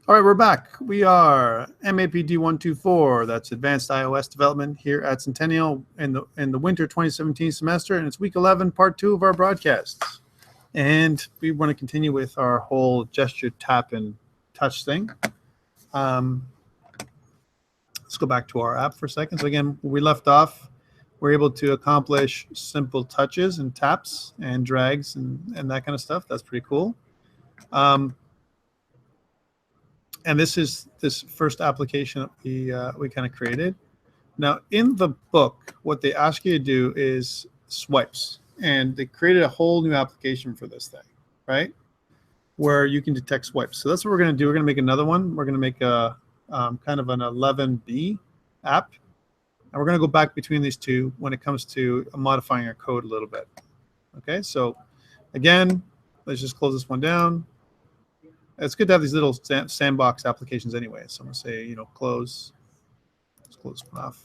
All right, we're back. We are MAPD124. That's Advanced iOS Development here at Centennial in the winter 2017 semester, and it's week 11, part 2 of our broadcasts. And we want to continue with our whole gesture, tap, and touch thing. Let's go back to our app for a second. So again, where we left off, we're able to accomplish simple touches and taps and drags and that kind of stuff. That's pretty cool. And this is this first application that we kind of created. Now, in the book, what they ask you to do is swipes. And they created a whole new application for this thing, right? Where you can detect swipes. So that's what we're going to do. We're going to make another one. We're going to make a kind of an 11B app. And we're going to go back between these two when it comes to modifying our code a little bit. Okay, so again, let's just close this one down. It's good to have these little sandbox applications anyway. So I'm going to say, close. Let's close this one off.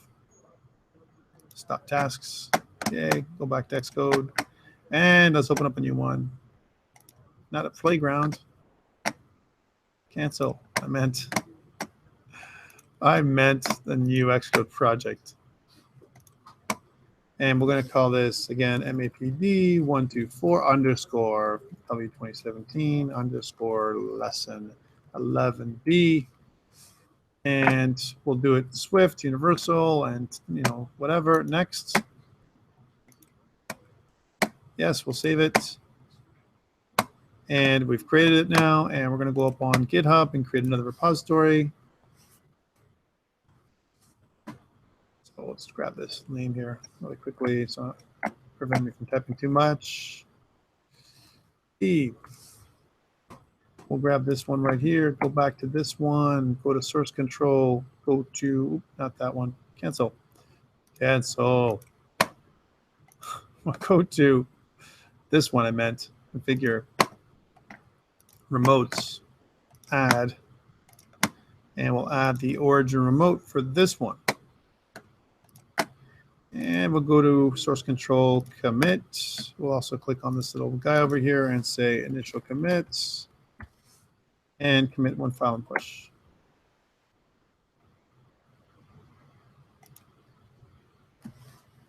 Stop tasks. Okay, go back to Xcode. And let's open up a new one. Not a playground. Cancel. I meant the new Xcode project. And we're going to call this, again, MAPD124 underscore W2017 underscore lesson 11B. And we'll do it Swift, universal, and, whatever. Next. Yes, we'll save it. And we've created it now. And we're going to go up on GitHub and create another repository. So let's grab this name here really quickly so not prevent me from typing too much. We'll grab this one right here, go back to this one, go to source control, go to, not that one, cancel. Cancel. We'll go to this one I meant, configure, remotes, add, and we'll add the origin remote for this one. And we'll go to source control commit. We'll also click on this little guy over here and say initial commits and commit one file and push.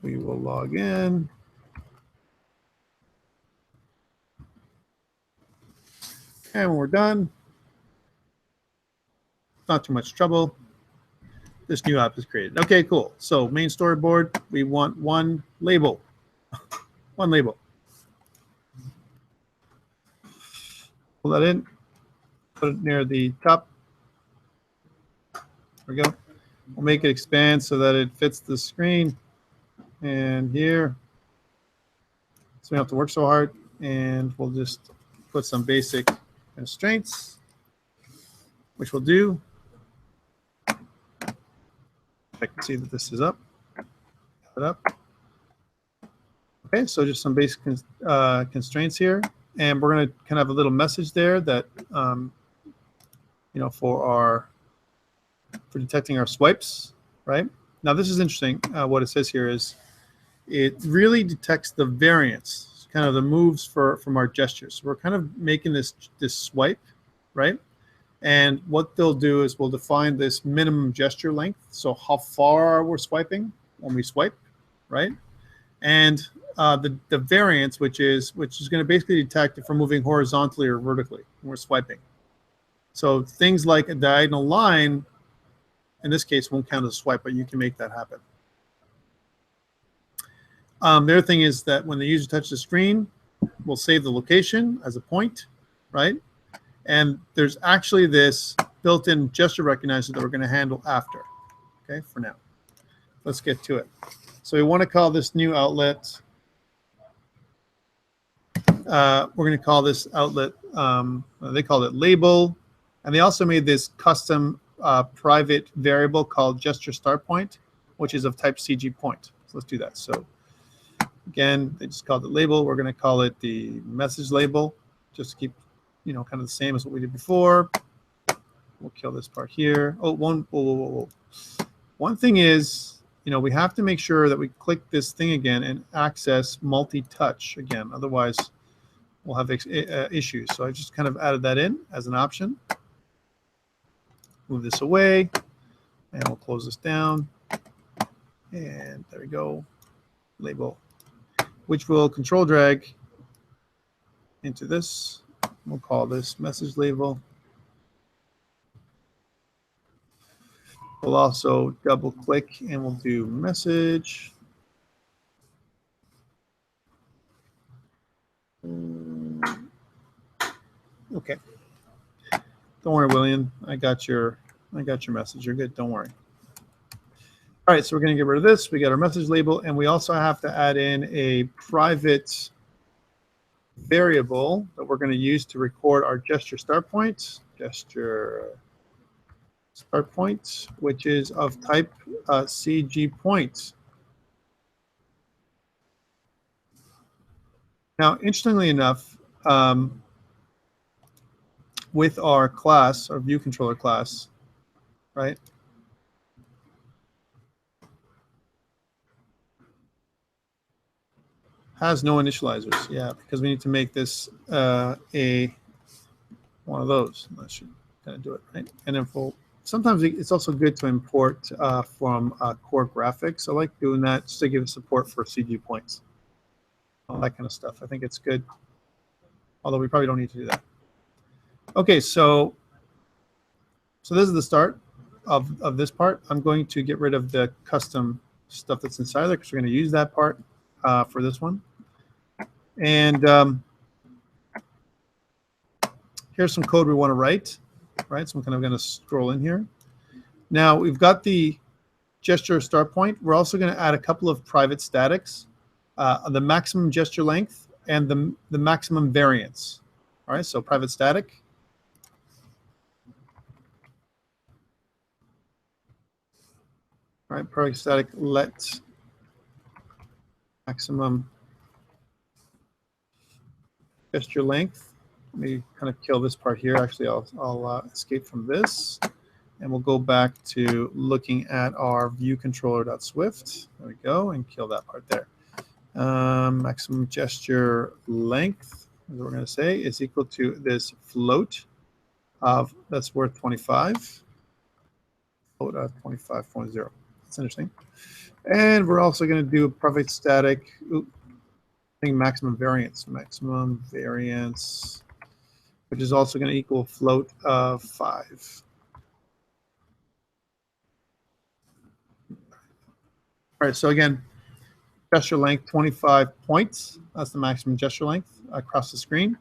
We will log in. And when we're done, not too much trouble. This new app is created. Okay, cool. So main storyboard, we want one label. One label. Pull that in. Put it near the top. There we go. We'll make it expand so that it fits the screen. And here. So we don't have to work so hard. And we'll just put some basic constraints, which we'll do. I can see that this is up. Put it up. Okay, so just some basic constraints here, and we're going to kind of have a little message there that for detecting our swipes, right? Now this is interesting. What it says here is it really detects the variance, kind of the moves from our gestures. So we're kind of making this swipe, right? And what they'll do is we'll define this minimum gesture length, so how far we're swiping when we swipe, right? And the variance, which is going to basically detect if we're moving horizontally or vertically when we're swiping. So things like a diagonal line, in this case, won't count as a swipe, but you can make that happen. The other thing is that when the user touches the screen, we'll save the location as a point, right? And there's actually this built-in gesture recognizer that we're going to handle after, okay, for now. Let's get to it. So we want to call this new outlet, we're going to call this outlet, they called it label, and they also made this custom private variable called gesture start point, which is of type CG point. So let's do that. So again, they just called it label. We're going to call it the message label, just to keep kind of the same as what we did before. We'll kill this part here. Oh, whoa. One thing is, we have to make sure that we click this thing again and access multi-touch again. Otherwise, we'll have issues. So I just kind of added that in as an option. move this away, and we'll close this down. And there we go, label, which will control drag into this. We'll call this message label. We'll also double click and we'll do message. Okay. Don't worry, William. I got your message. You're good. Don't worry. All right, so we're going to get rid of this. We got our message label, and we also have to add in a private variable that we're going to use to record our gesture start point. Gesture start point, which is of type CG point. Now, interestingly enough, with our class, our view controller class, right? Has no initializers, yeah, because we need to make this a one of those. That should kind of do it, right? And then sometimes it's also good to import from core graphics. I like doing that just to give it support for CG points, all that kind of stuff. I think it's good, although we probably don't need to do that. Okay, so this is the start of this part. I'm going to get rid of the custom stuff that's inside there because we're going to use that part for this one. And here's some code we want to write, right? So I'm kind of going to scroll in here. Now we've got the gesture start point. We're also going to add a couple of private statics, the maximum gesture length and the maximum variance. All right, so private static. All right, private static let maximum gesture length. Let me kind of kill this part here. Actually, I'll escape from this, and we'll go back to looking at our view controller.swift. There we go, and kill that part there. Maximum gesture length, as we're going to say, is equal to this float of that's worth 25. Float of 25.0. That's interesting. And we're also going to do a private static. Maximum variance, which is also going to equal float of 5. All right, so again, gesture length 25 points. That's the maximum gesture length across the screen,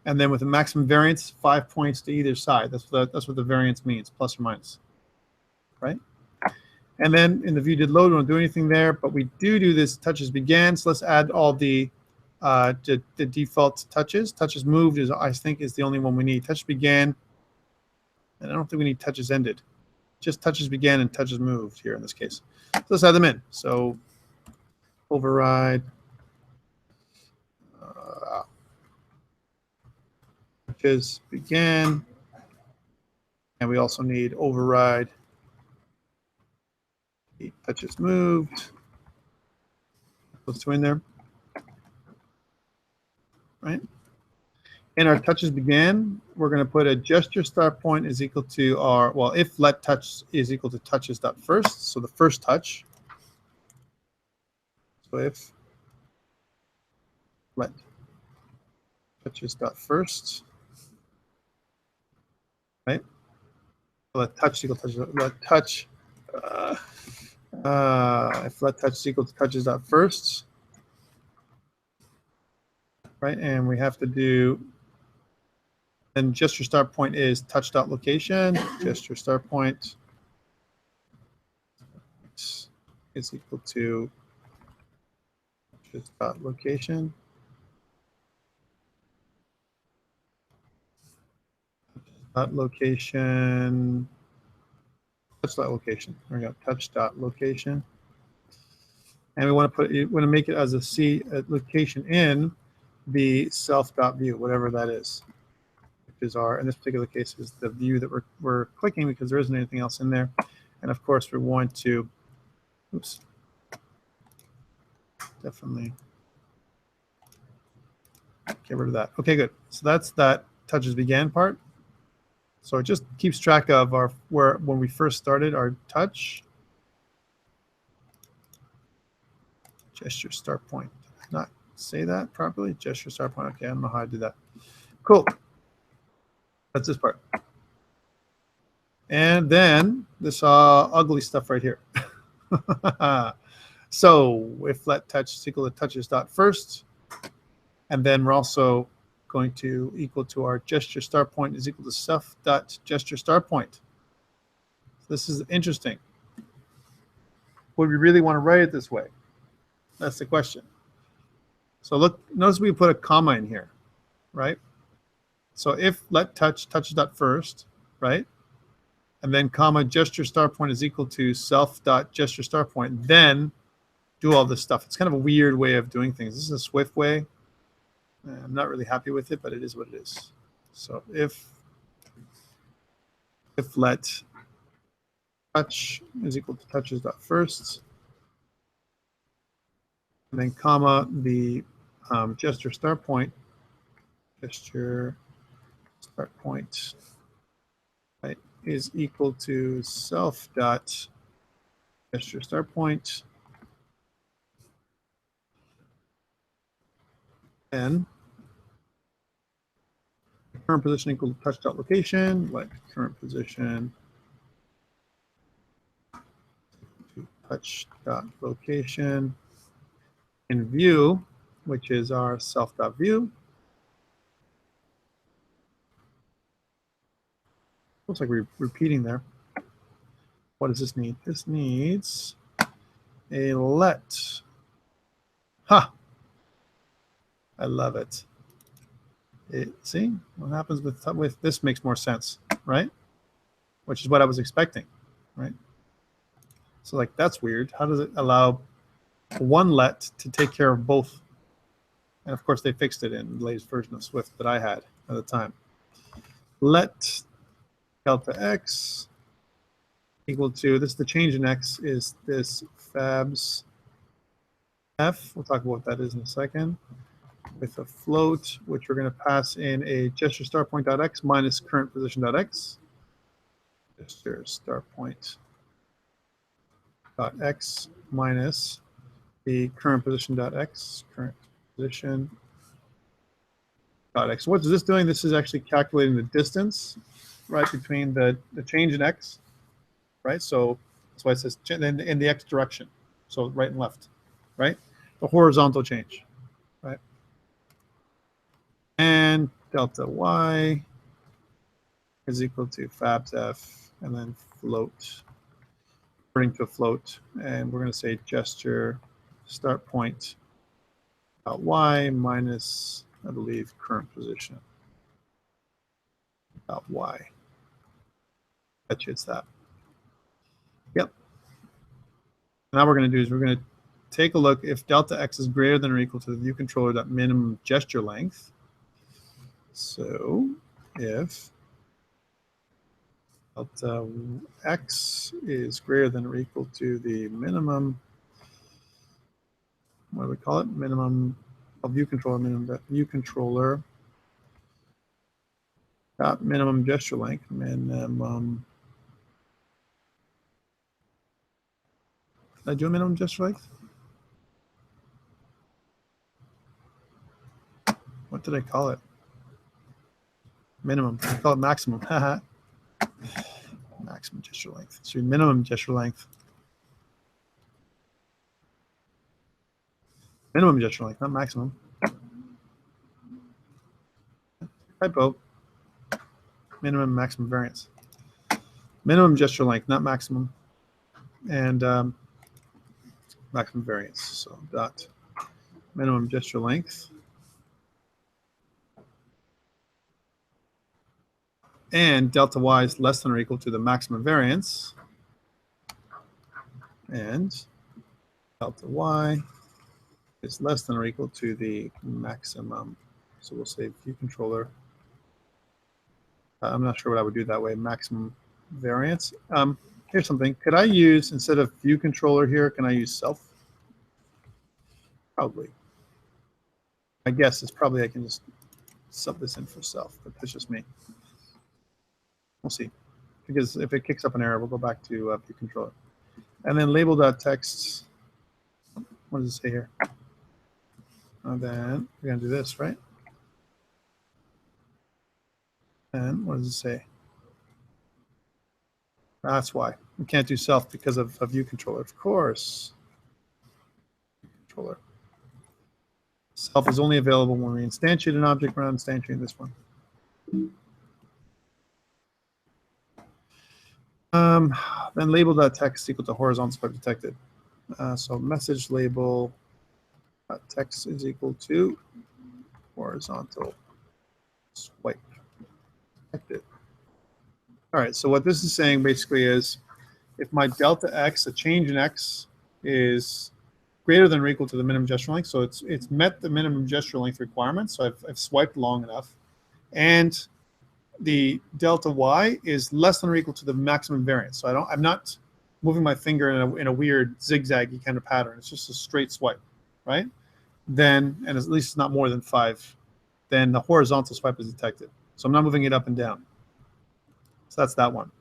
and then with the maximum variance 5 points to either side. That's what the variance means, plus or minus, right? And then in the ViewDidLoad, we don't do anything there, but we do this touches began. So let's add all the default touches. Touches moved is, I think, is the only one we need. Touches began, and I don't think we need touches ended. Just touches began and touches moved here in this case. So let's add them in. So override touches began, and we also need override touches moved. Those two in there. Right? In our touches began, we're going to put a gesture start point is equal to our, well, if let touch is equal to touches.first, so the first touch. So if let touches.first, right? Let touch equal touches, let touch, if let touch is equal to touches.first, right? And we have to do, and gesture start point is touch.location. Gesture start point is equal to touch.location. Location, touch.location. There we go, touch.location. And we want to make it as a location in the self.view, whatever that is, which is our, in this particular case, is the view that we're clicking because there isn't anything else in there. And of course, we want to, oops, definitely get rid of that. Okay, good. So that's that touches began part. So it just keeps track of when we first started our touch. Gesture start point. Did I not say that properly? Gesture start point. Okay, I don't know how I do that. Cool. That's this part. And then this ugly stuff right here. So if let touch is equal to touches dot first, and then we're also going to equal to our gesture start point is equal to self dot gesture start point. So this is interesting. Would we really want to write it this way? That's the question. So look, notice we put a comma in here, right? So if let touch touches dot first, right? And then comma gesture start point is equal to self dot gesture start point, then do all this stuff. It's kind of a weird way of doing things. This is a Swift way. I'm not really happy with it, but it is what it is. So if let touch is equal to touches dot first, and then comma the gesture start point, right, is equal to self dot gesture start point, then current position equal to touch dot location, let current position to touch dot location in view, which is our self dot view. Looks like we're repeating there. What does this need? This needs a let. Ha! I love it. See what happens with this makes more sense, right? Which is what I was expecting, right? So like that's weird. How does it allow one let to take care of both? And of course they fixed it in the latest version of Swift that I had at the time. Let delta x equal to, this is the change in x, is this fabs f. We'll talk about what that is in a second. With a float, which we're going to pass in a gesture start point dot x minus current position dot x. Gesture start point dot x minus the current position dot x, current position dot x. What is this doing? This is actually calculating the distance, right, between the change in x, right? So that's why it says in the x direction, so right and left, right? The horizontal change, right? And delta y is equal to fabs f, and then float, according to a float, and we're going to say gesture start point dot y minus, I believe, current position dot y. Bet you it's that. Yep. Now what we're going to do is we're going to take a look if delta x is greater than or equal to the view controller dot minimum gesture length. So if delta x is greater than or equal to the minimum, what do we call it? Minimum of view controller, minimum view controller dot minimum gesture length, minimum. Did I do a minimum gesture length? What did I call it? Minimum. I call it maximum. Maximum gesture length. So minimum gesture length. Minimum gesture length, not maximum. Typo. Minimum, maximum variance. Minimum gesture length, not maximum. And maximum variance. So dot minimum gesture length. And delta y is less than or equal to the maximum variance. And delta y is less than or equal to the maximum. So we'll say view controller. I'm not sure what I would do that way. Maximum variance. Here's something. Could I use, instead of view controller here, can I use self? Probably. I guess it's probably I can just sub this in for self, but that's just me. We'll see. Because if it kicks up an error, we'll go back to view controller. And then label.text. What does it say here? And then we're going to do this, right? And what does it say? That's why. We can't do self because of view controller. Of course. Controller. Self is only available when we instantiate an object. We're not instantiating this one. Then label.text equal to horizontal swipe detected. So message label text is equal to horizontal swipe detected. All right, so what this is saying basically is if my delta x, a change in x, is greater than or equal to the minimum gesture length, so it's met the minimum gesture length requirement, so I've swiped long enough, and the delta y is less than or equal to the maximum variance. So I'm not moving my finger in a weird zigzaggy kind of pattern. It's just a straight swipe, right? Then, and at least it's not more than 5, then the horizontal swipe is detected. So I'm not moving it up and down. So that's that one.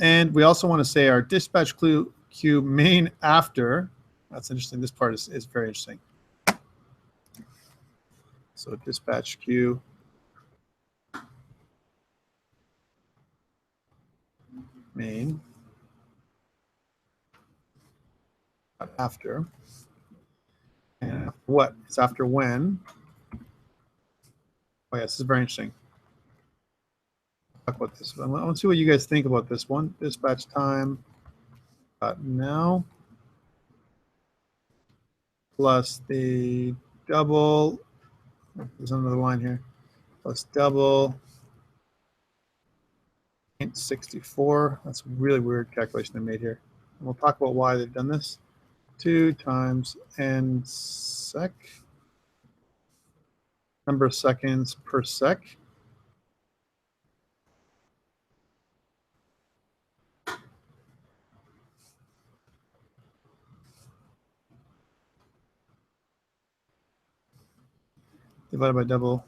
And we also want to say our dispatch queue main after. That's interesting. This part is very interesting. So dispatch queue main after. And what? It's after when. Oh, yeah, this is very interesting. Talk about this. I want to see what you guys think about this one. Dispatch time now plus the double. There's another line here. Plus double 0.64. That's a really weird calculation they made here. And we'll talk about why they've done this. 2 times n sec. Number of seconds per sec. Divided by double.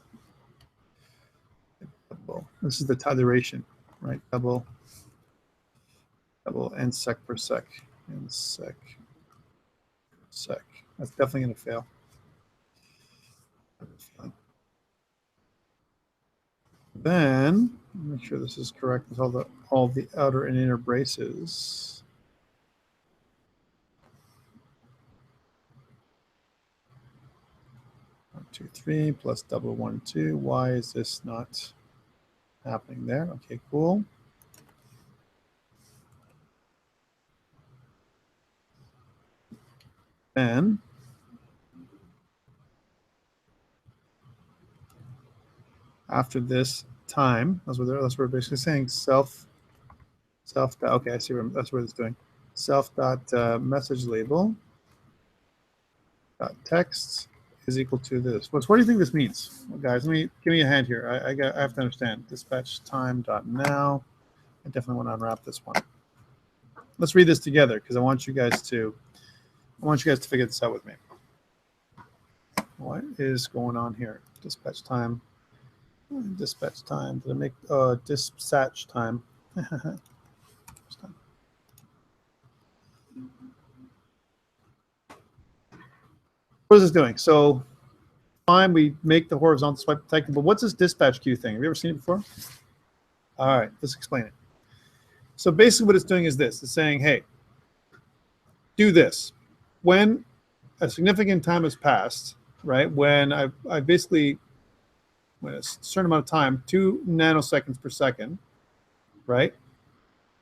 This is the duration, right? Double n sec per sec. N sec. Sec. That's definitely going to fail. Then make sure this is correct with all the outer and inner braces. One, 2, 3 plus double 1, 2. Why is this not happening there? Okay, cool. Then after this time, that's what we're basically saying. Self. Okay, I see. That's what it's doing. Self dot message label dot text is equal to this. What do you think this means, well, guys? Give me a hand here. I have to understand. Dispatch time dot now. I definitely want to unwrap this one. Let's read this together because I want you guys to figure this out with me. What is going on here? Dispatch time. Dispatch time. Did I make dispatch time? What is this doing? So fine, we make the horizontal swipe detected, but what's this dispatch queue thing? Have you ever seen it before? All right, let's explain it. So basically what it's doing is this. It's saying, hey, do this. When a significant time has passed, right, when I basically, when a certain amount of time, 2 nanoseconds per second, right,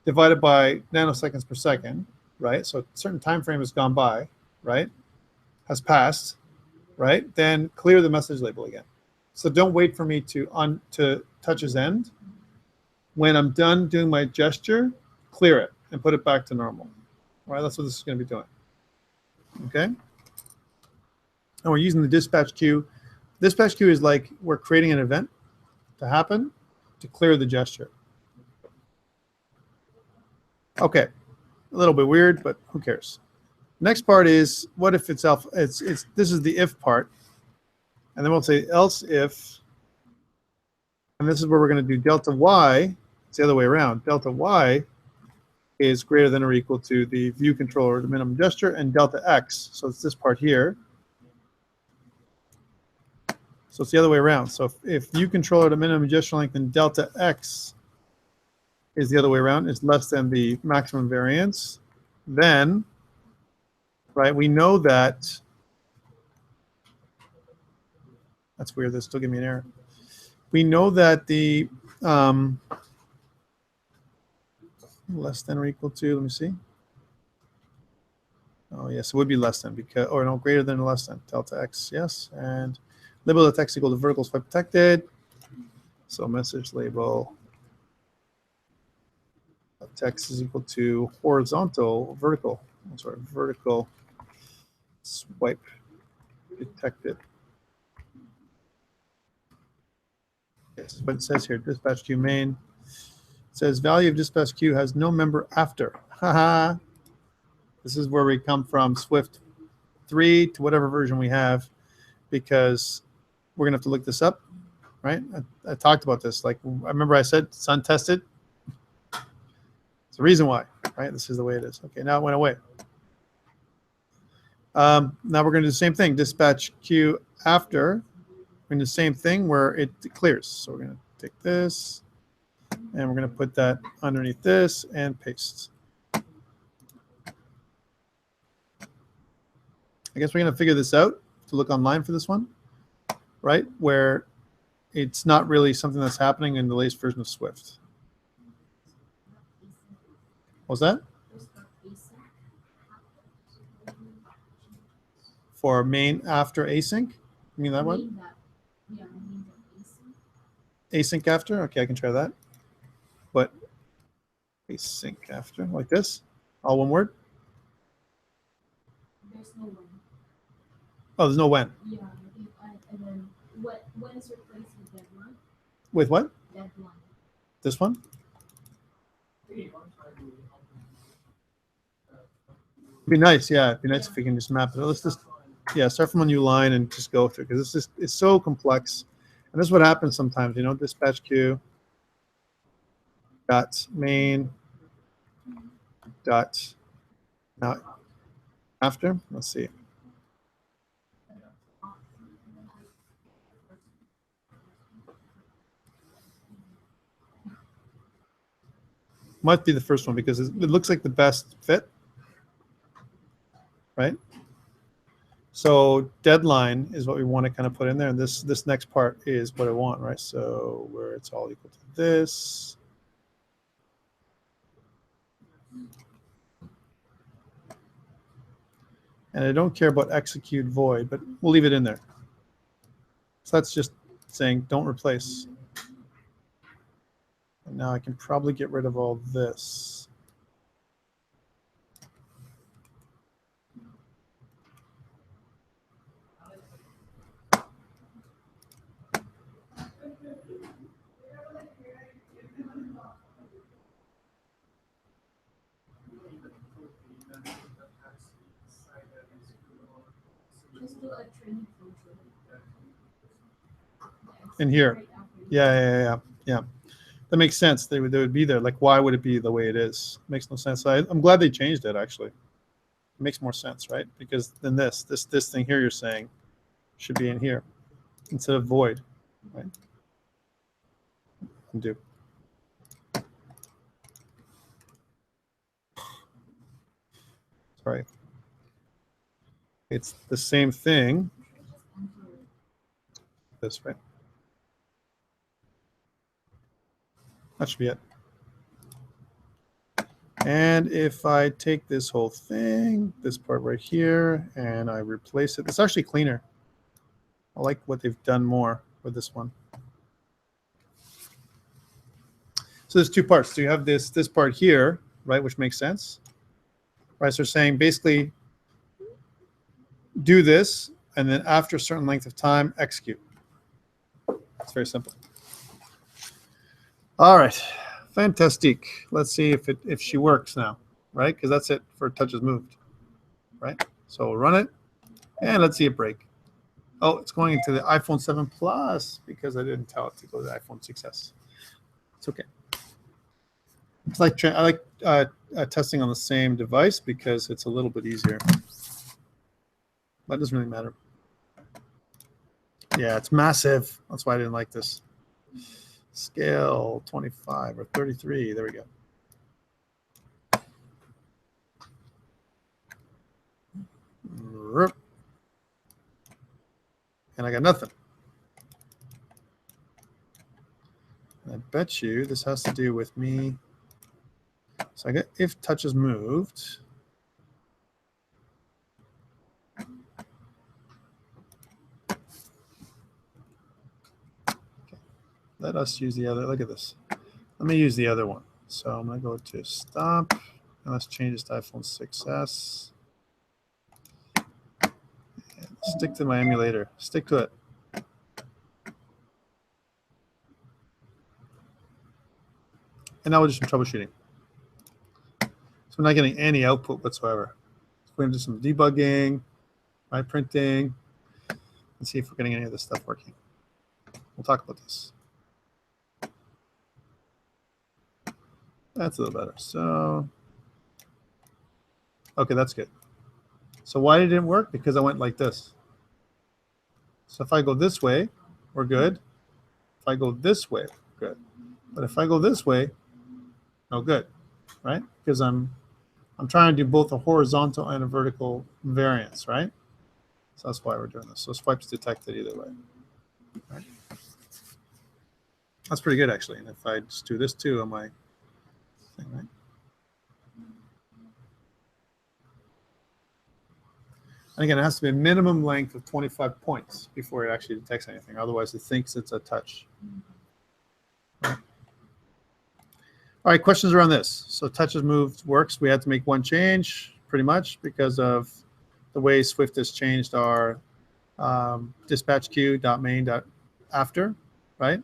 divided by nanoseconds per second, right, so a certain time frame has gone by, right, has passed, right, then clear the message label again. So don't wait for me to touch his end. When I'm done doing my gesture, clear it and put it back to normal. All right, that's what this is going to be doing. Okay? And we're using the dispatch queue. Dispatch queue is like we're creating an event to happen to clear the gesture. Okay, a little bit weird, but who cares? Next part is what if this is the if part, and then we'll say else if And this is where we're going to do delta y. It's the other way around. Delta y is greater than or equal to the view controller, the minimum gesture, and delta x. So it's this part here. So it's the other way around. So if view controller, the minimum gesture length, and delta x is the other way around, is less than the maximum variance, then, right, we know that, that's weird, that's still giving me an error. We know that the less than or equal to, let me see. Oh, yes, it would be less than, because, or no, greater than or less than, delta x, yes. And label the text equal to vertical swipe detected. So message label text is equal to horizontal, vertical, I'm sorry, vertical swipe detected. Yes, but it says here, dispatch queue main. It says value of dispatch queue has no member after. Haha. This is where we come from Swift 3 to whatever version we have, because we're going to have to look this up, right? I talked about this. Like, I remember I said it's untested. It's the reason why, right? This is the way it is. Okay, now it went away. Now we're going to do the same thing. Dispatch queue after. We're going to do the same thing where it clears. So we're going to take this, and we're going to put that underneath this and paste. I guess we're going to figure this out to look online for this one, right? Where it's not really something that's happening in the latest version of Swift. What was that? For main after async? You mean that one? Async after? Okay, I can try that. But async after, like this? All one word? There's no when. Oh, there's no when. Yeah, and then when is replaced with deadline? With what? Deadline. This one? It'd be nice, yeah. It'd be nice if we can just map it. Let's just, yeah, start from a new line and just go through, because it's so complex. And this is what happens sometimes, you know, dispatch queue dot main dot now after. Let's see. Might be the first one because it looks like the best fit, right? So deadline is what we want to kind of put in there, and this next part is what I want, right? So where it's all equal to this. And I don't care about execute void, but we'll leave it in there. So that's just saying don't replace. And now I can probably get rid of all this. Just do a training function. In here. Yeah. That makes sense. They would be there. Like, why would it be the way it is? Makes no sense. I'm glad they changed it, actually. It makes more sense, right? Because then this thing here you're saying should be in here instead of void, right? Undo. Sorry. It's the same thing. This, right? That should be it. And if I take this whole thing, this part right here, and I replace it, it's actually cleaner. I like what they've done more with this one. So there's two parts. So you have this part here, right, which makes sense. Right, so they're saying basically do this, and then after a certain length of time, execute. It's very simple. All right, fantastic. Let's see if she works now, right? Because that's it for touches moved, right? So we'll run it, and let's see it break. Oh, it's going into the iPhone 7 Plus because I didn't tell it to go to the iPhone 6s. It's okay. It's like I like testing on the same device because it's a little bit easier. But it doesn't really matter. Yeah, it's massive. That's why I didn't like this. Scale 25 or 33. There we go. And I got nothing. And I bet you this has to do with me. So I got if touch is moved. Let us use the other. Look at this. Let me use the other one. So I'm going to go to stop. And let's change this to iPhone 6s. And stick to my emulator. Stick to it. And now we'll do some troubleshooting. So we're not getting any output whatsoever. So we're going to do some debugging, right, printing, and see if we're getting any of this stuff working. We'll talk about this. That's a little better. So, okay, that's good. So why did it work? Because I went like this. So if I go this way, we're good. If I go this way, good. But if I go this way, no good, right? Because I'm trying to do both a horizontal and a vertical variance, right? So that's why we're doing this. So swipes detected either way. Right? That's pretty good, actually. And if I just do this too on my thing, right? And again, it has to be a minimum length of 25 points before it actually detects anything. Otherwise, it thinks it's a touch. Right? All right, questions around this. So touches moved works. We had to make one change, pretty much, because of the way Swift has changed our dispatch queue.main.after, right?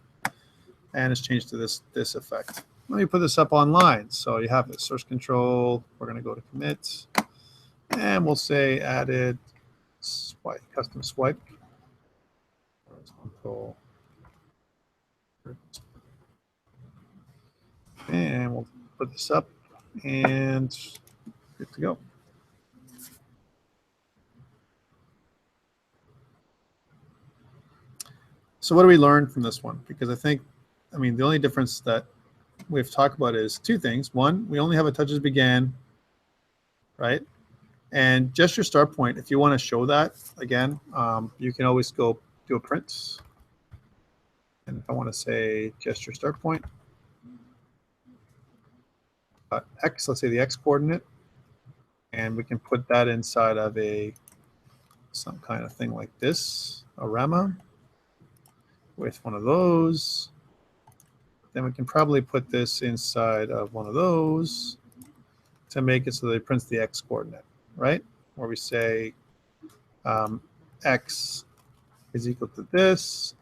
And it's changed to this effect. Let me put this up online. So you have the source control. We're going to go to commit. And we'll say added swipe, custom swipe. Horizontal. And we'll put this up and good to go. So what do we learn from this one? Because I mean, the only difference that we've talked about is two things. One, we only have a touches began, right? And gesture start point, if you want to show that again, you can always go do a print. And if I want to say gesture start point, X, let's say the X coordinate, and we can put that inside of some kind of thing like this, a ramma with one of those. Then we can probably put this inside of one of those to make it so that it prints the X coordinate, right? Where we say X is equal to this.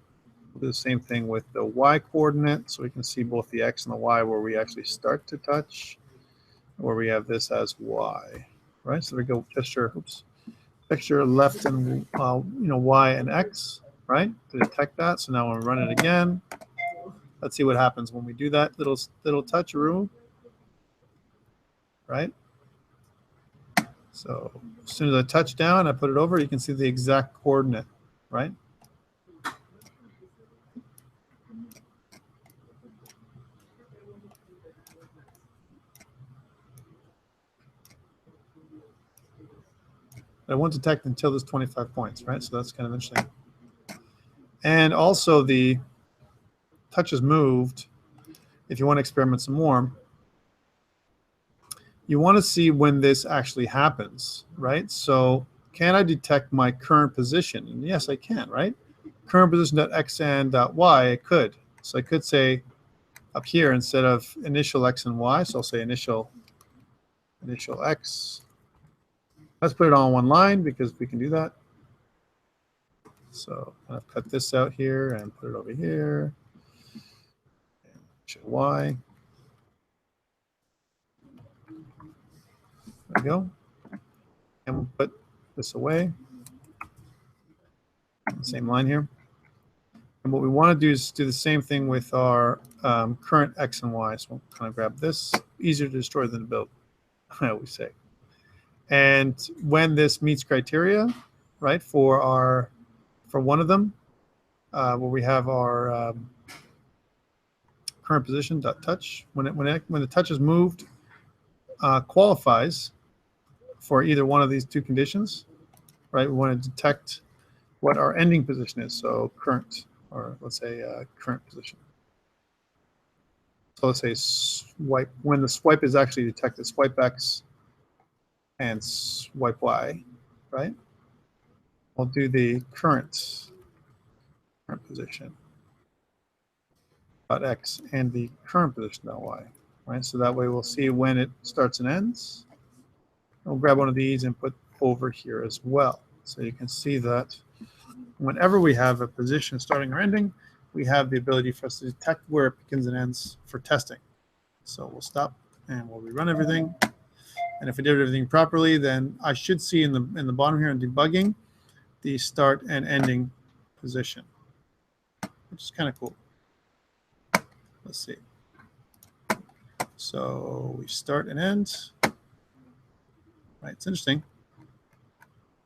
We'll do the same thing with the Y coordinate, so we can see both the X and the Y where we actually start to touch, where we have this as Y, right? So we go gesture left and Y and X, right, to detect that. So now when we run it again, let's see what happens when we do that little touch rule, right? So as soon as I touch down, I put it over, you can see the exact coordinate, right? It won't detect until there's 25 points, right? So that's kind of interesting. And also the touch is moved. If you want to experiment some more, you want to see when this actually happens, right? So can I detect my current position? And yes, I can, right? Current position.x and .y, it could. So I could say up here instead of initial x and y, so I'll say initial x. Let's put it on one line because we can do that. So I've cut this out here and put it over here. Initial y. There we go. And we'll put this away. Same line here. And what we want to do is do the same thing with our current X and Y. So we'll kind of grab this. Easier to destroy than to build, I always say. And when this meets criteria, right, for one of them, where we have our current position dot touch, when the touch is moved, qualifies for either one of these two conditions, right? We want to detect what our ending position is, so current, or let's say current position. So let's say swipe, when the swipe is actually detected, swipe X and swipe Y, right? We'll do the current position dot X and the current position dot Y, right? So that way we'll see when it starts and ends. We'll grab one of these and put over here as well. So you can see that whenever we have a position starting or ending, we have the ability for us to detect where it begins and ends for testing. So we'll stop and we'll rerun everything. And if we did everything properly, then I should see in the bottom here in debugging the start and ending position, which is kind of cool. Let's see. So we start and end. Right, it's interesting.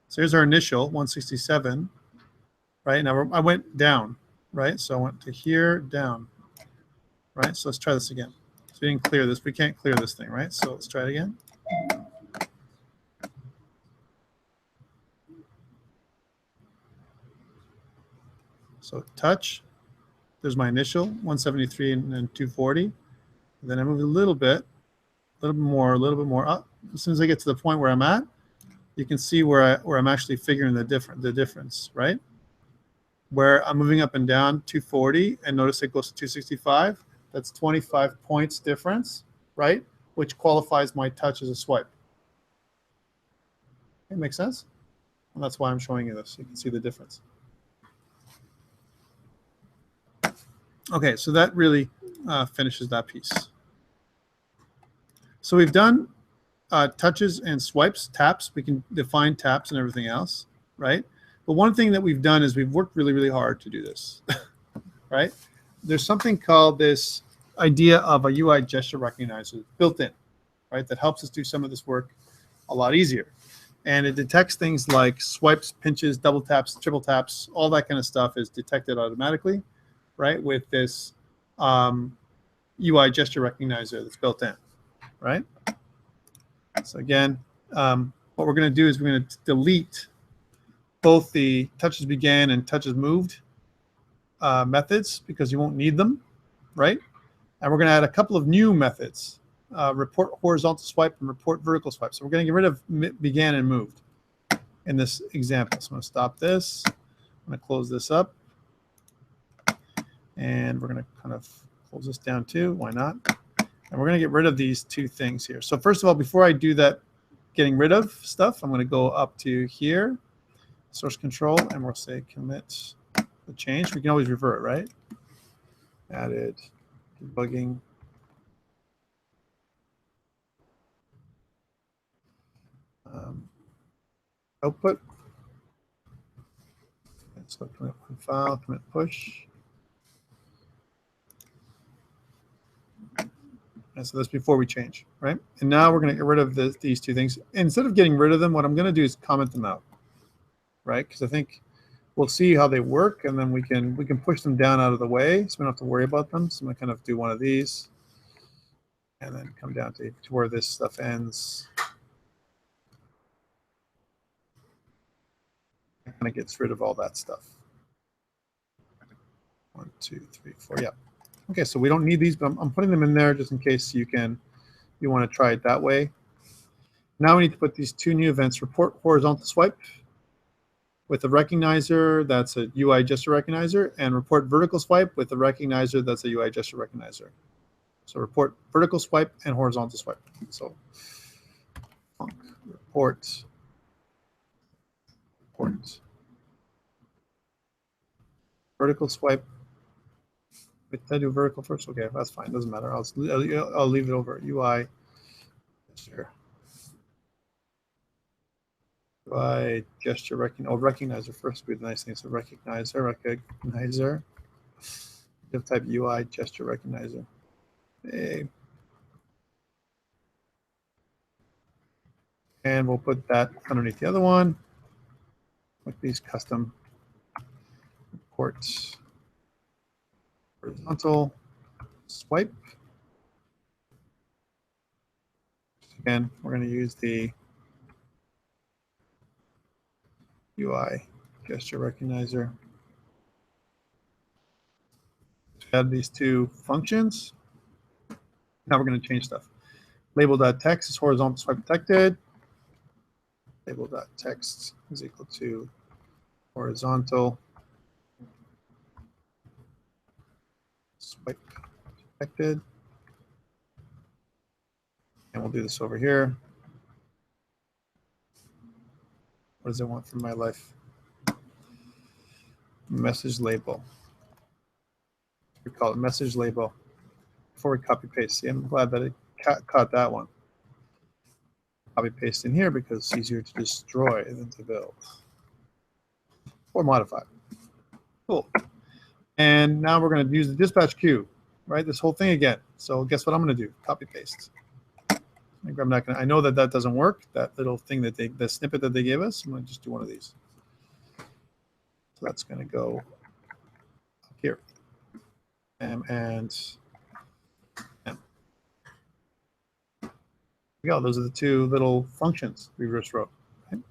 So here's our initial 167. Right, now I went down. Right, so I went to here, down. Right, so let's try this again. So we didn't clear this. We can't clear this thing, right? So let's try it again. So touch. There's my initial 173 and 240. And then I move a little bit more up. As soon as I get to the point where I'm at, you can see where I'm actually figuring the difference, right? Where I'm moving up and down 240, and notice it goes to 265. That's 25 points difference, right? Which qualifies my touch as a swipe. It makes sense? And that's why I'm showing you this. You can see the difference. Okay, so that really finishes that piece. So we've done touches and swipes, taps. We can define taps and everything else, right? But one thing that we've done is we've worked really, really hard to do this, right? There's something called this idea of a UI gesture recognizer built in, right? That helps us do some of this work a lot easier. And it detects things like swipes, pinches, double taps, triple taps, all that kind of stuff is detected automatically, right? With this UI gesture recognizer that's built in, right? So again, what we're going to do is we're going to delete both the touches began and touches moved methods because you won't need them, right? And we're going to add a couple of new methods, report horizontal swipe and report vertical swipe. So we're going to get rid of began and moved in this example. So I'm going to stop this. I'm going to close this up. And we're going to kind of close this down too. Why not? And we're going to get rid of these two things here. So first of all, before I do that, getting rid of stuff, I'm going to go up to here, source control, and we'll say commit the change. We can always revert, right? Added, debugging. Output. So commit file, commit push. And so that's before we change, right? And now we're going to get rid of these two things. Instead of getting rid of them, what I'm going to do is comment them out, right? Because I think we'll see how they work, and then we can push them down out of the way, so we don't have to worry about them. So I'm going to kind of do one of these, and then come down to where this stuff ends. It kind of gets rid of all that stuff. 1, 2, 3, 4. Yeah. Okay, so we don't need these, but I'm putting them in there just in case you want to try it that way. Now we need to put these two new events: report horizontal swipe with a recognizer that's a UI gesture recognizer, and report vertical swipe with a recognizer that's a UI gesture recognizer. So report vertical swipe and horizontal swipe. So report vertical swipe. Did I do vertical first? Okay, that's fine. Doesn't matter. I'll leave it over UI gesture. UI gesture recognizer first would be the nice thing. So recognizer, div type UI gesture recognizer. Hey. And we'll put that underneath the other one with these custom reports. Horizontal swipe. Again, we're going to use the UI gesture recognizer. Add these two functions. Now we're going to change stuff. Label.text is horizontal swipe detected. Label.text is equal to horizontal swipe detected. And we'll do this over here. What does it want from my life? Message label. We call it message label before we copy paste. See, I'm glad that it caught that one. Copy paste in here because it's easier to destroy than to build or modify. Cool. And now we're going to use the dispatch queue, right? This whole thing again. So guess what I'm going to do? Copy paste. I'm not going to, I know that that doesn't work. That little thing that the snippet that they gave us, I'm going to just do one of these. So that's going to go up here. And there we go. Those are the two little functions we just wrote. Okay,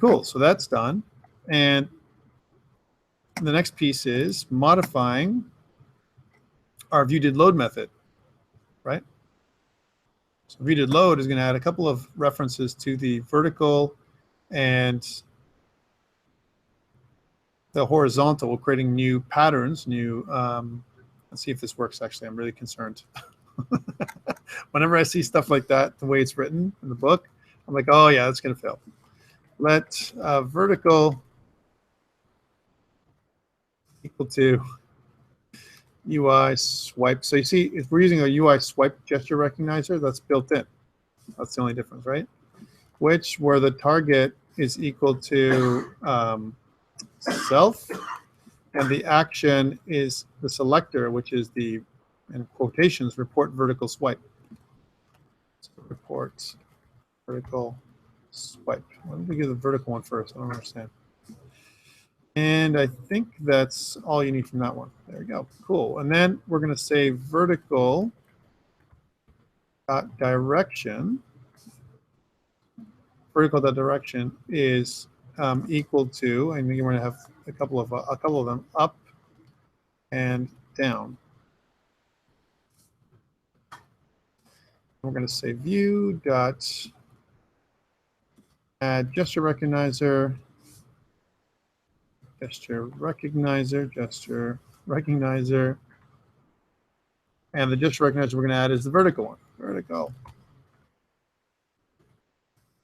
cool. So that's done. And the next piece is modifying our ViewDidLoad method, right? So ViewDidLoad is going to add a couple of references to the vertical and the horizontal. We're creating new patterns, let's see if this works actually. I'm really concerned. Whenever I see stuff like that, the way it's written in the book, I'm like, oh yeah, that's going to fail. Let vertical equal to UI swipe. So you see, if we're using a UI swipe gesture recognizer, that's built in. That's the only difference, right? Where the target is equal to self, and the action is the selector, which is the, in quotations, report vertical swipe. So report vertical swipe. Why don't we do the vertical one first? I don't understand. And I think that's all you need from that one. There we go. Cool. And then we're going to say vertical direction. Vertical direction is equal to, and we're going to have a couple of them, up and down. We're going to say view dot add gesture recognizer, gesture recognizer, and the gesture recognizer we're going to add is the vertical one. Vertical.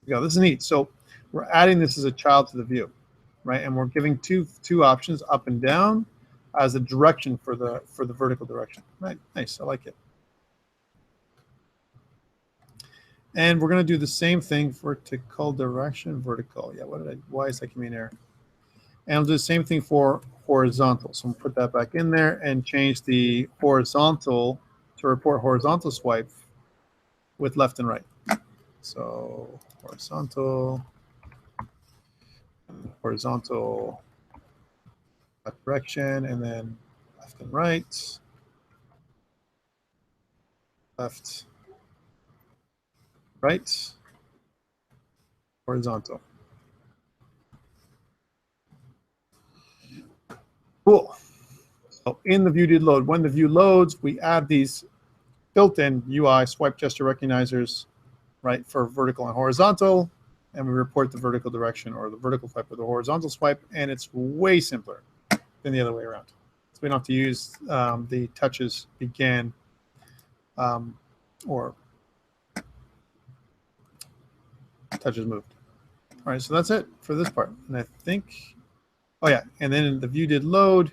Yeah, this is neat. So we're adding this as a child to the view, right? And we're giving two options, up and down, as a direction for the vertical direction. Right, nice. I like it. And we're going to do the same thing for vertical direction, vertical. Yeah, why is that giving me an error? And I'll do the same thing for horizontal. So I'm going to put that back in there and change the horizontal to report horizontal swipe with left and right. So horizontal direction, and then left and right, left, right, horizontal. Cool. So in the ViewDidLoad, when the view loads, we add these built-in UI swipe gesture recognizers, right, for vertical and horizontal, and we report the vertical direction or the vertical swipe or the horizontal swipe, and it's way simpler than the other way around. So we don't have to use the touches began or touches moved. All right, so that's it for this part. And I think, oh yeah, and then in the ViewDidLoad,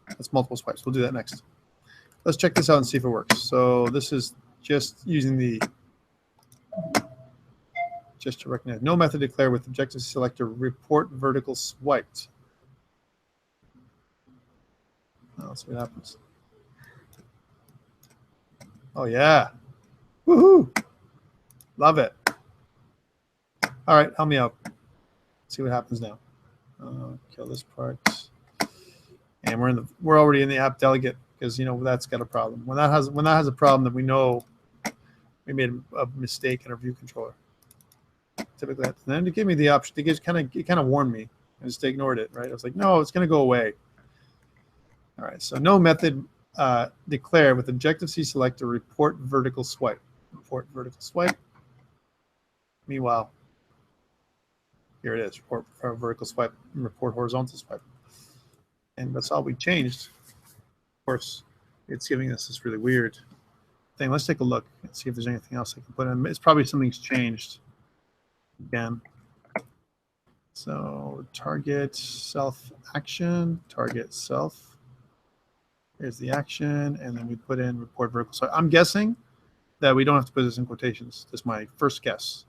that's multiple swipes. We'll do that next. Let's check this out and see if it works. So this is just using the just to recognize. No method declared with objective selector report vertical swiped. Oh, let's see what happens. Oh yeah. Woohoo! Love it. All right, help me out. Let's see what happens now. Kill this part. And we're already in the app delegate because that's got a problem. When that has a problem, then we know we made a mistake in our view controller. Typically, and then it gave me the option. It kind of warned me. I just ignored it. Right? I was like, no, it's going to go away. All right. So no method declared with Objective-C selector report vertical swipe. Report vertical swipe. Meanwhile, here it is. Report vertical swipe and report horizontal swipe. And that's all we changed. Of course, it's giving us this really weird thing. Let's take a look and see if there's anything else I can put in. It's probably something's changed again. So target self action, target self. Here's the action, and then we put in report vertical. So I'm guessing that we don't have to put this in quotations. That's my first guess,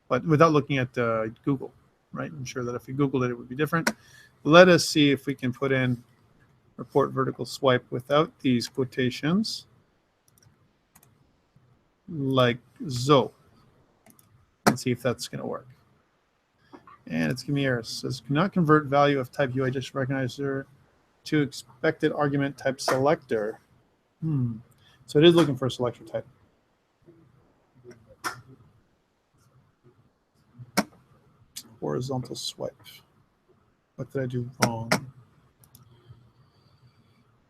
but without looking at Google, right? I'm sure that if we Googled it, it would be different. Let us see if we can put in report vertical swipe without these quotations, like so, and see if that's going to work. And it's giving me errors. It says cannot convert value of type UI just recognizer to expected argument type selector. So it is looking for a selector type. Horizontal swipe. What did I do wrong?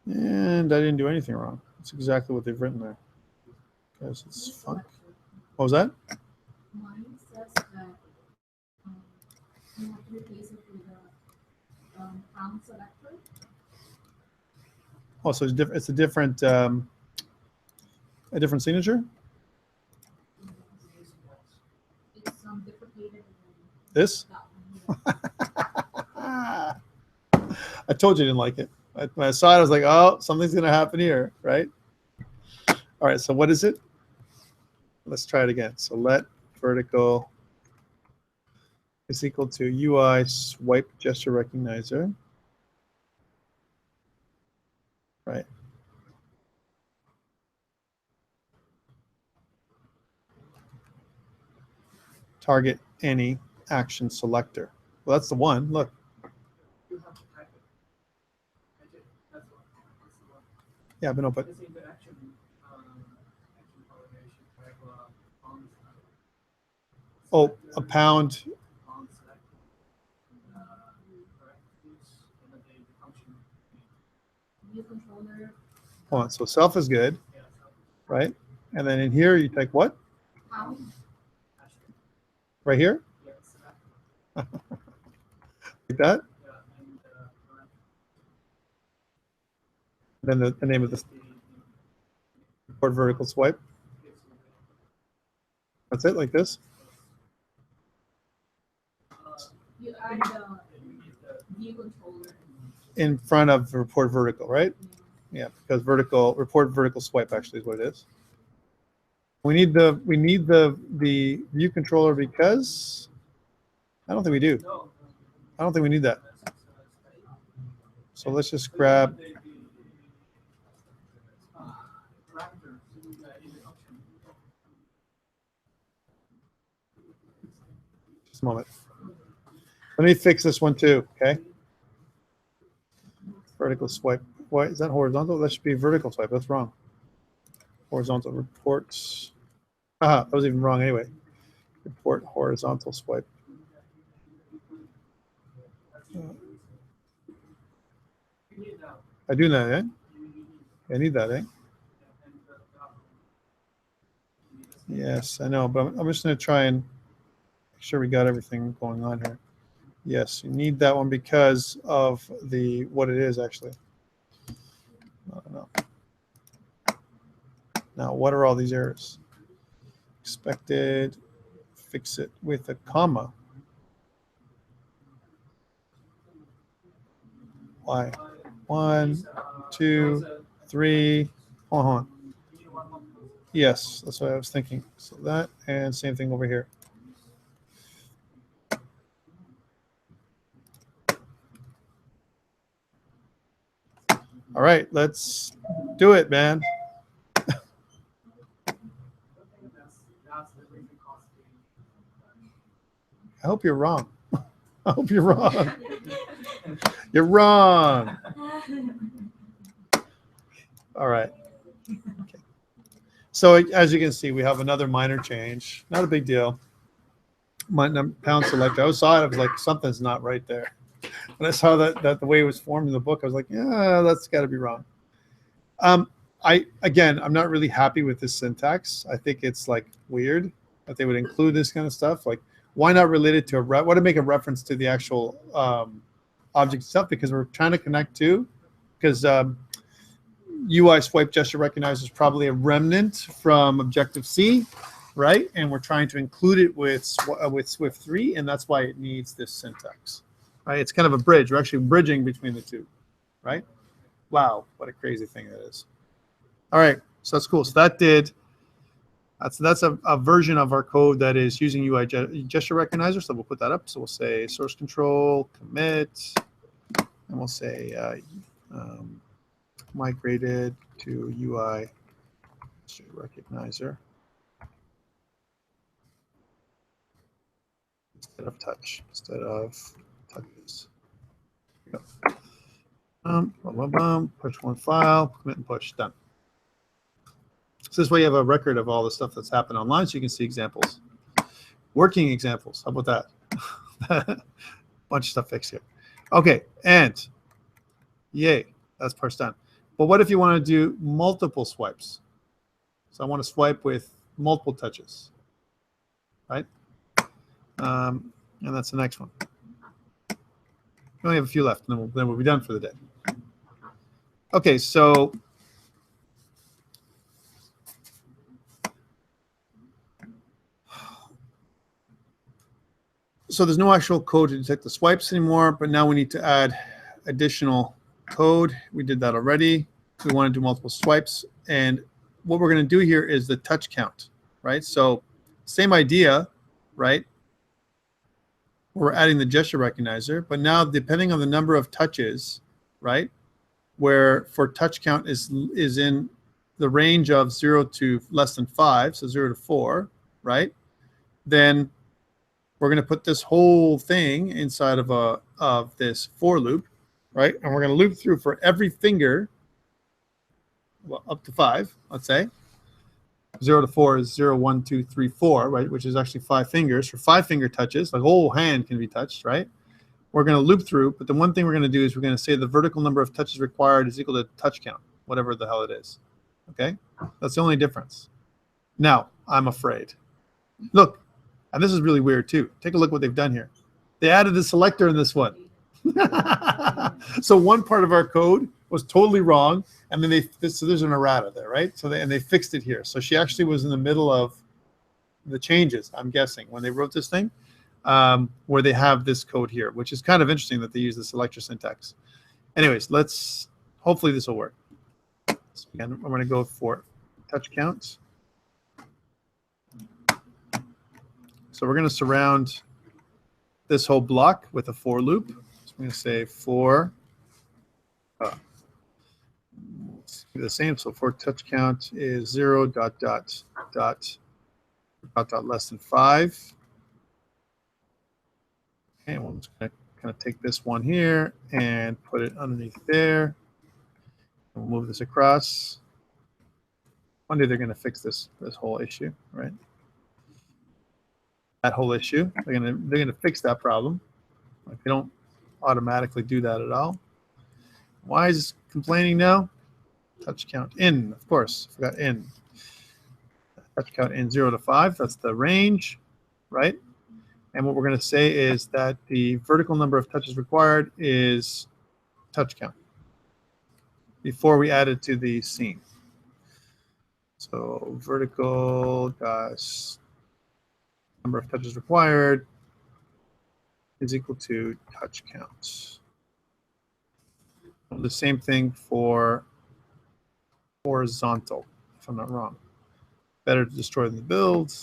And I didn't do anything wrong. That's exactly what they've written there. Because it's fun. What was that? Mine says that you have to replace it with a pound selector. Oh, so it's a different signature? It's deprecated. This? I told you I didn't like it. When I saw it, I was like, oh, something's going to happen here, right? All right, so what is it? Let's try it again. So let vertical is equal to UI swipe gesture recognizer, right? Target any action selector. Well, that's the one. Look. Yeah, but no, but oh, a pound. View controller. Hold on. So self is good, right? And then in here you take what? Pound. Right here? Like that? Then the name of the report vertical swipe. That's it, like this. You add the view controller. In front of report vertical, right? Yeah, because report vertical swipe actually is what it is. We need the view controller because I don't think we do. I don't think we need that. So let's just grab. Just a moment. Let me fix this one too, okay? Vertical swipe. Why is that horizontal? That should be vertical swipe. That's wrong. Horizontal reports. That was even wrong anyway. Report horizontal swipe. I do that, eh? I need that, eh? Yes, I know, but I'm just going to try and make sure we got everything going on here. Yes, you need that one because of what it is actually. No. Now, what are all these errors? Expected, fix it with a comma. Why? 1, 2, 3. Hold on. Yes, that's what I was thinking. So that, and same thing over here. All right, let's do it, man. I hope you're wrong. I hope you're wrong. You're wrong. All right. Okay. So as you can see, we have another minor change. Not a big deal. Pound select. I saw it. I was like, something's not right there. When I saw that the way it was formed in the book, I was like, yeah, that's got to be wrong. I'm not really happy with this syntax. I think it's like weird that they would include this kind of stuff. Like, why not relate it to why to make a reference to the actual object itself? Because we're trying to connect to, because UI swipe gesture recognizer is probably a remnant from Objective-C, right? And we're trying to include it with Swift 3, and that's why it needs this syntax, right? It's kind of a bridge. We're actually bridging between the two, right? Wow, what a crazy thing that is. All right, so that's cool. So that's a version of our code that is using UI gesture recognizer. So we'll put that up. So we'll say source control commit, and we'll say migrated to UI gesture recognizer instead of touch, touches. Push one file, commit and push, done. So this way you have a record of all the stuff that's happened online, so you can see examples. Working examples, how about that? Bunch of stuff fixed here. Okay, and yay, that's part's done. But what if you want to do multiple swipes? So I want to swipe with multiple touches, right? And that's the next one. We only have a few left, and then we'll be done for the day. Okay, so there's no actual code to detect the swipes anymore, but now we need to add additional code. We did that already. We want to do multiple swipes, and what we're going to do here is the touch count, right? So same idea, right? We're adding the gesture recognizer, but now depending on the number of touches, right, where for touch count is in the range of 0 to less than 5, so 0 to 4, right, then we're going to put this whole thing inside of this for loop, right, and we're going to loop through for every finger, well, up to 5, let's say. 0 to 4 is 0, 1, 2, 3, 4, right, which is actually 5 fingers. For 5 finger touches, the whole hand can be touched, right? We're going to loop through, but the one thing we're going to do is we're going to say the vertical number of touches required is equal to touch count, whatever the hell it is, okay? That's the only difference. Now, I'm afraid. Look, and this is really weird too. Take a look what they've done here. They added a selector in this one. So one part of our code was totally wrong, and then so there's an errata there, right? So they fixed it here. So she actually was in the middle of the changes, I'm guessing, when they wrote this thing, where they have this code here, which is kind of interesting that they use the selector syntax. Anyways, hopefully this will work. So again, I'm going to go for touch counts. So we're going to surround this whole block with a for loop. So I'm going to say for the same. So for touch count is 0 dot less than 5. And we're just going to kind of take this one here and put it underneath there. And we'll move this across. One day they're going to fix this whole issue, right? That whole issue. They're going to fix that problem. Like, they don't automatically do that at all. Why is it complaining now? Touch count in, of course. Forgot in. Touch count in 0 to 5. That's the range, right? And what we're going to say is that the vertical number of touches required is touch count before we add it to the scene. So vertical dash number of touches required is equal to touch count. The same thing for horizontal, if I'm not wrong. Better to destroy than build.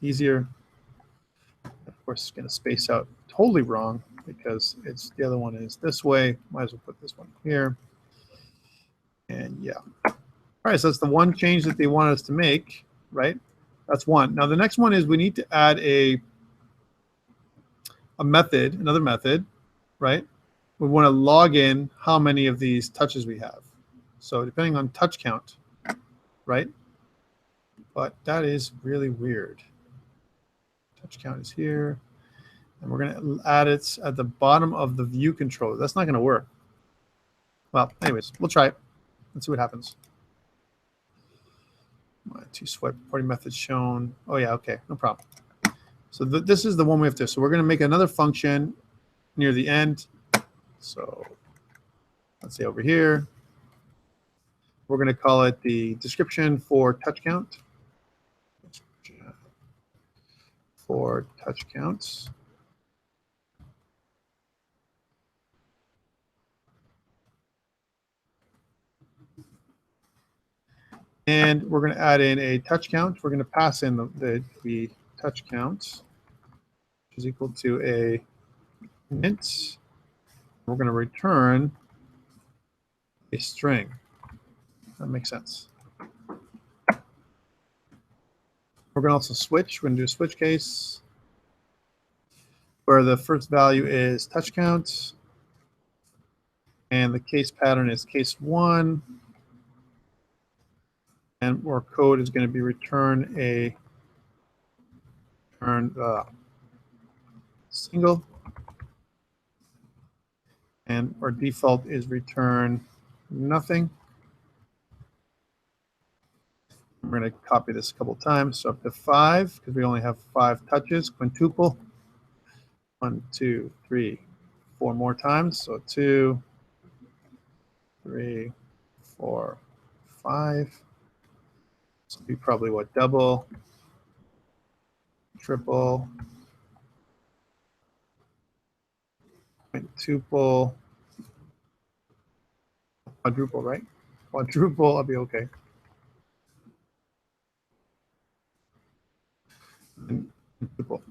Easier. Of course, it's going to space out totally wrong because the other one is this way. Might as well put this one here. And yeah. All right, so that's the one change that they want us to make, right? That's one. Now the next one is we need to add a method, another method, right? We want to log in how many of these touches we have. So depending on touch count, right? But that is really weird. Touch count is here. And we're going to add it at the bottom of the view controller. That's not going to work. Well, anyways, we'll try it. Let's see what happens. To swipe reporting methods shown. Oh, yeah, okay, no problem. So this is the one we have to. So we're going to make another function near the end. So let's say over here. We're going to call it the description for touch count. For touch counts. And we're going to add in a touch count. We're going to pass in the touch count, which is equal to a int. We're going to return a string. That makes sense. We're going to also switch. We're going to do a switch case where the first value is touch count. And the case pattern is case 1. And our code is going to be return single. And our default is return nothing. We're going to copy this a couple times. So up to 5, because we only have 5 touches, quintuple. 1, 2, 3, 4 more times. So 2, 3, 4, 5. This will be probably what, double, triple, quintuple, quadruple, right? Quadruple, I'll be okay. And quintuple,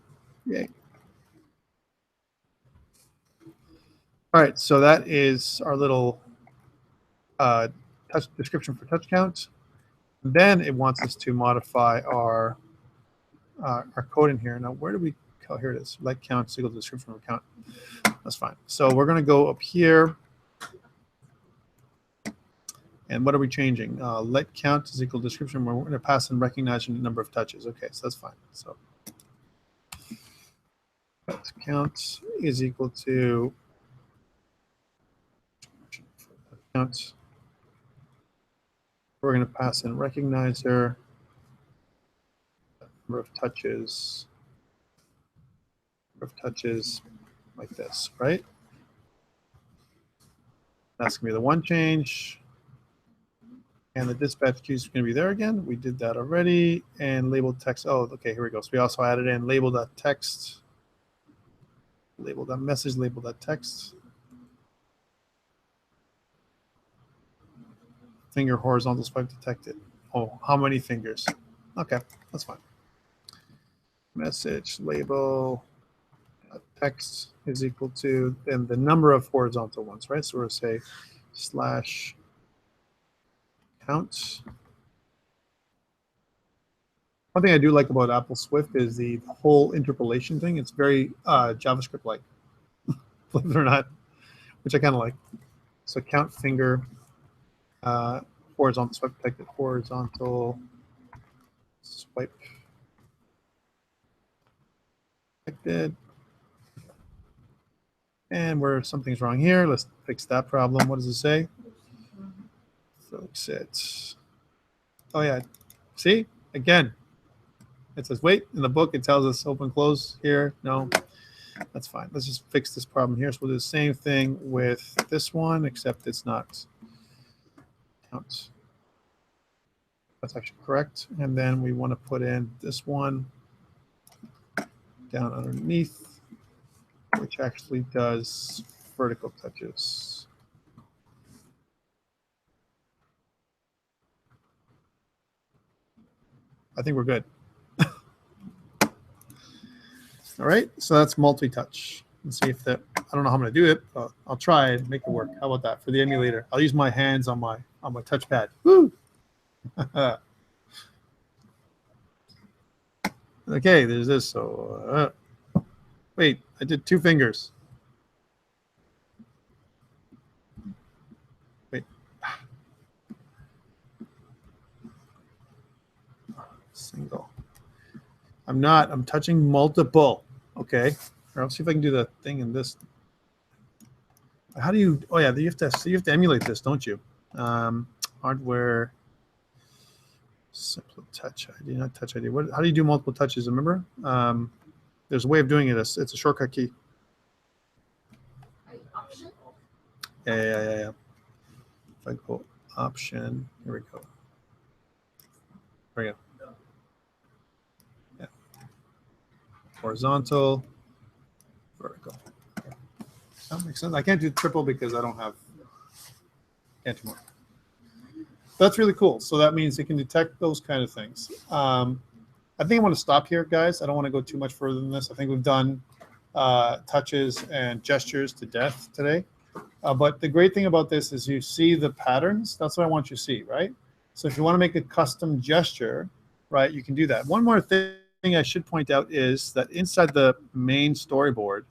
yay. All right, so that is our little touch description for touch count. Then it wants us to modify our code in here. Now, where do we? Oh, here it is. Let count is equal to description of count. That's fine. So we're going to go up here. And what are we changing? Let count is equal to description. We're going to pass in recognition the number of touches. Okay, so that's fine. So let count is equal to count. We're going to pass in recognizer, number of touches like this, right? That's going to be the one change. And the dispatch queue is going to be there again. We did that already. And labeled text. Oh, okay, here we go. So we also added in label.text, label.message, label.text. Finger horizontal swipe detected. Oh, how many fingers? Okay, that's fine. Message label text is equal to then the number of horizontal ones, right? So we'll say slash count. One thing I do like about Apple Swift is the whole interpolation thing. It's very JavaScript-like, believe it or not, which I kind of like. So count finger, horizontal swipe detected, horizontal swipe detected. And where something's wrong here, let's fix that problem. What does it say? Fix it. Oh yeah, see, again, it says wait. In the book, it tells us open, close here. No, that's fine. Let's just fix this problem here. So we'll do the same thing with this one, except it's not count. That's actually correct. And then we want to put in this one down underneath, which actually does vertical touches. I think we're good. All right, so that's multi-touch. Let's see if that I don't know how I'm going to do it, but I'll try and make it work. How about that for the emulator? I'll use my hands on my touchpad. Woo! Okay, there's this. So wait, I did 2 fingers. Wait. Single. I'm touching multiple. Okay. Or I'll see if I can do the thing in this. How do you, oh yeah, you have to emulate this, don't you? Hardware, simple touch ID, not touch ID. How do you do multiple touches? Remember? There's a way of doing it. It's a shortcut key. Option? Yeah. If I go option, here we go. There we go. Yeah. Horizontal, vertical. Okay. That makes sense. I can't do triple because I don't have, can't do more. That's really cool. So that means it can detect those kind of things. I think I want to stop here, guys. I don't want to go too much further than this. I think we've done touches and gestures to death today. But the great thing about this is you see the patterns. That's what I want you to see, right? So if you want to make a custom gesture, right, you can do that. One more thing I should point out is that inside the main storyboard,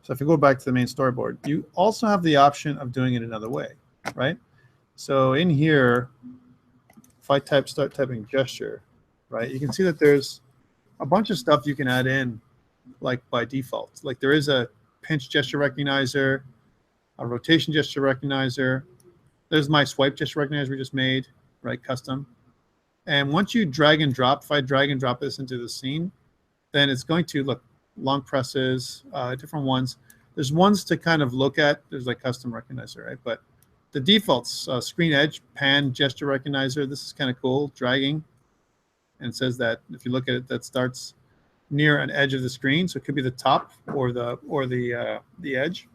so if you go back to the main storyboard, you also have the option of doing it another way, right? So in here, if I start typing gesture, right, you can see that there's a bunch of stuff you can add in, like by default. Like there is a pinch gesture recognizer, a rotation gesture recognizer. There's my swipe gesture recognizer we just made, right, custom. And once you drag and drop, if I drag and drop this into the scene, then it's going to look long presses, different ones. There's ones to kind of look at. There's like custom recognizer, right? But the defaults, screen edge, pan, gesture recognizer. This is kind of cool, dragging. And it says that if you look at it, that starts near an edge of the screen. So it could be the top or the edge.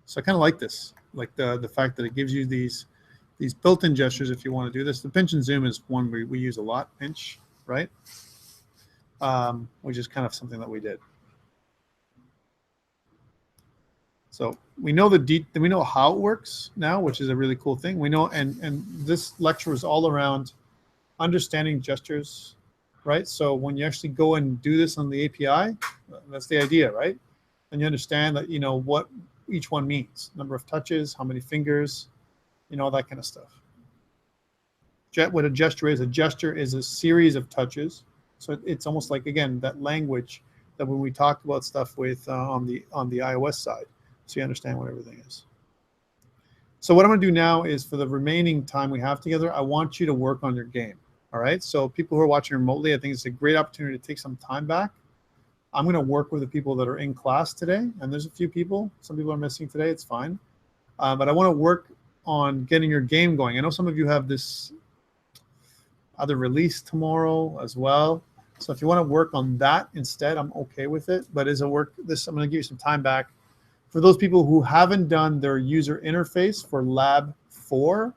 So I kind of like this, like the fact that it gives you these built-in gestures if you want to do this. The pinch and zoom is one we use a lot, pinch, right? Which is kind of something that we did. So we know we know how it works now, which is a really cool thing. We know, and this lecture is all around understanding gestures, right? So when you actually go and do this on the API, that's the idea, right? And you understand that, you know, what each one means, number of touches, how many fingers, you know, that kind of stuff. What a gesture is a series of touches. So it's almost like, again, that language that when we talked about stuff with on the iOS side, so you understand what everything is. So what I'm going to do now is, for the remaining time we have together, I want you to work on your game. All right. So people who are watching remotely, I think it's a great opportunity to take some time back. I'm going to work with the people that are in class today, and there's a few people. Some people are missing today. It's fine. But I want to work on getting your game going. I know some of you have this other release tomorrow as well. So if you want to work on that instead, I'm okay with it. But I'm going to give you some time back. For those people who haven't done their user interface for Lab 4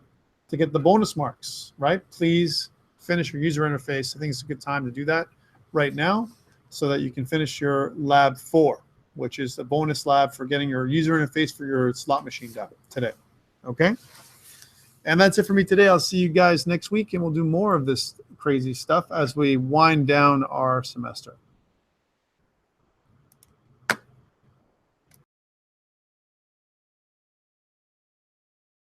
to get the bonus marks, right? Please finish your user interface. I think it's a good time to do that right now so that you can finish your Lab 4, which is a bonus lab for getting your user interface for your slot machine done today, okay? And that's it for me today. I'll see you guys next week, and we'll do more of this crazy stuff as we wind down our semester.